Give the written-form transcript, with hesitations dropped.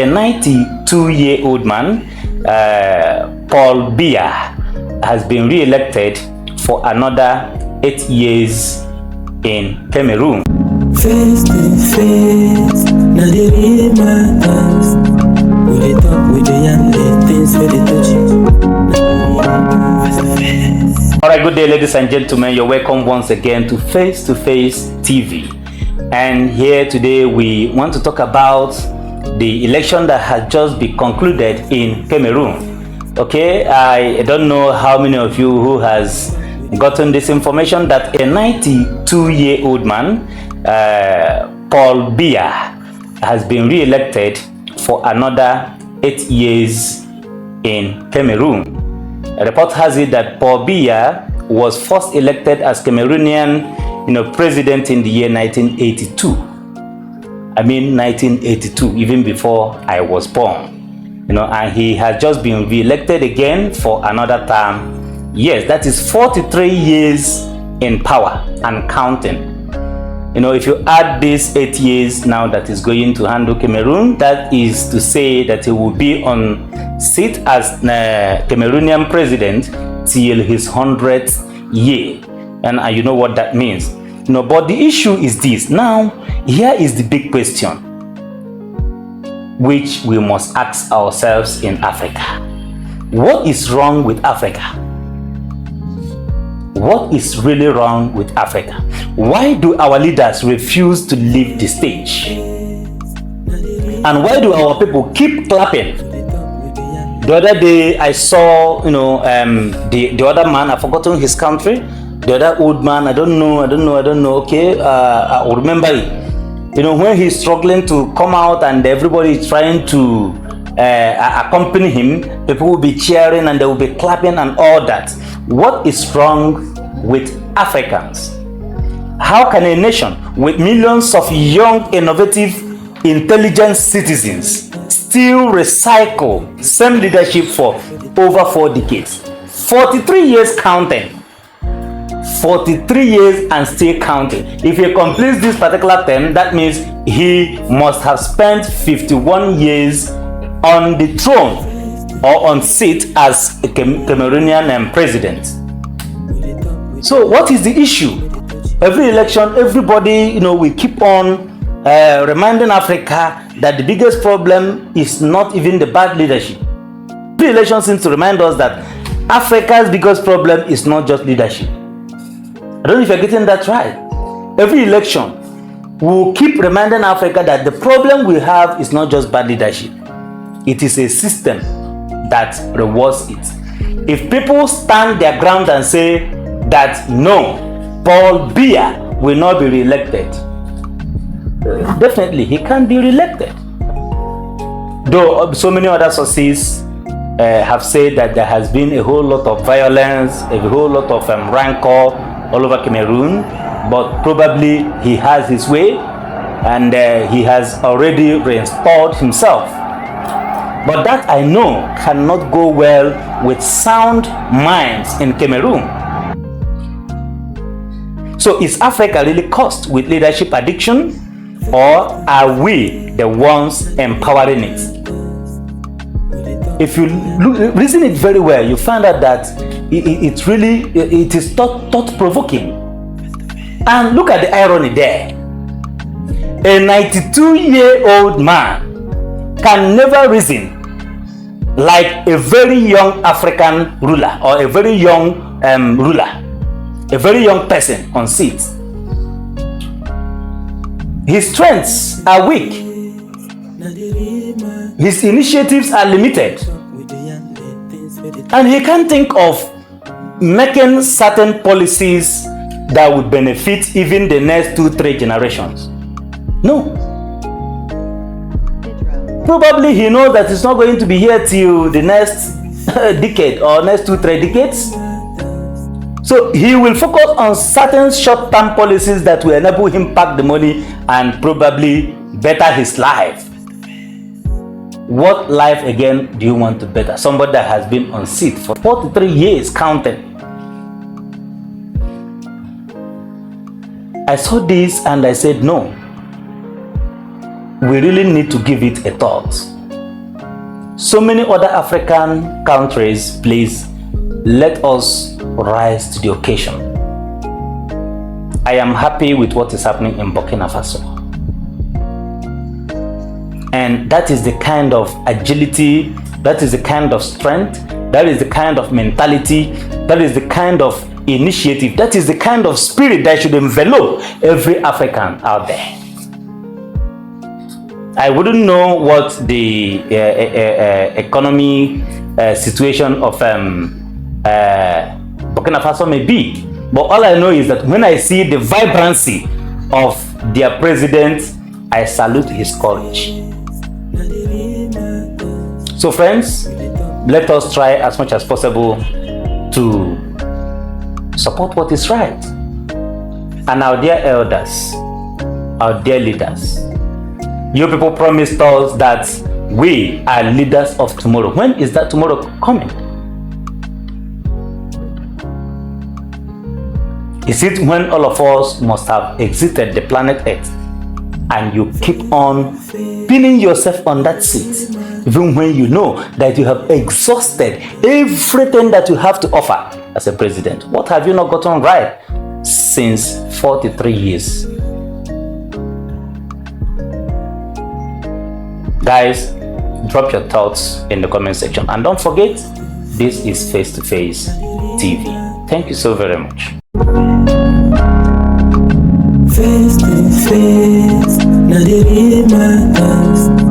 A 92-year-old man, Paul Biya, has been re-elected for another 8 years in Cameroon. Face to face, now they read my eyes. We dey talk, we dey yarn the things where they touch you. Alright, good day, ladies and gentlemen. You're welcome once again to Face TV. And here today we want to talk about the election that has just been concluded in Cameroon. Okay, I don't know how many of you who has gotten this information that a 92-year-old man, Paul Biya, has been re-elected for another 8 years in Cameroon. A report has it that Paul Biya was first elected as Cameroonian, president in the year 1982. I mean 1982, even before I was born. And he has just been re-elected again for another term. Yes, that is 43 years in power and counting. If you add this 8 years now that is going to handle Cameroon, that is to say that he will be on seat as Cameroonian president till his 100th year. And you know what that means. But the issue is this. Now, here is the big question which we must ask ourselves in Africa. What is wrong with Africa? What is really wrong with Africa? Why do our leaders refuse to leave the stage? And why do our people keep clapping? The other day I saw, the other man, I've forgotten his country, the other old man, I don't know, okay, I will remember it. When he's struggling to come out and everybody is trying to accompany him, people will be cheering and they will be clapping and all that. What is wrong with Africans? How can a nation with millions of young, innovative, intelligent citizens still recycle same leadership for over 4 decades? 43 years counting. 43 years and still counting. If he completes this particular term, that means he must have spent 51 years on the throne or on seat as a Cameroonian president. So what is the issue? Every election, everybody, we keep on reminding Africa that the biggest problem is not even the bad leadership. Every election seems to remind us that Africa's biggest problem is not just leadership. I don't know if you're getting that right. Every election, we'll keep reminding Africa that the problem we have is not just bad leadership. It is a system that rewards it. If people stand their ground and say that no, Paul Biya will not be re-elected, definitely he can't be re-elected. Though so many other sources have said that there has been a whole lot of violence, a whole lot of rancor all over Cameroon, but probably he has his way and he has already reinstalled himself. But that I know cannot go well with sound minds in Cameroon. So is Africa really cursed with leadership addiction, or are we the ones empowering it? If you reason it very well, you find out that it is thought-provoking. And look at the irony there. A 92-year-old man can never reason like a very young African ruler or a very young ruler, a very young person on seat. His strengths are weak. His initiatives are limited. And he can't think of making certain policies that would benefit even the next 2-3 generations. No. Probably he knows that it's not going to be here till the next decade or next 2-3 decades. So he will focus on certain short-term policies that will enable him pack the money and probably better his life. What life again do you want to better? Somebody that has been on seat for 43 years counting. I saw this and I said, no, we really need to give it a thought. so many other African countries, please let us rise to the occasion. I am happy with what is happening in Burkina Faso. And that is the kind of agility, that is the kind of strength, that is the kind of mentality, that is the kind of initiative, that is the kind of spirit that should envelop every African out there. I wouldn't know what the economy situation of Burkina Faso may be, but all I know is that when I see the vibrancy of their president, I salute his courage. So friends, let us try as much as possible to support what is right. And our dear elders, our dear leaders, you people promised us that we are leaders of tomorrow. When is that tomorrow coming? Is it when all of us must have exited the planet Earth and you keep on pinning yourself on that seat, even when you know that you have exhausted everything that you have to offer as a president? What have you not gotten right since 43 years? Guys, drop your thoughts in the comment section, and don't forget, this is Face to Face TV. Thank you so very much. Face to face, now the real matters.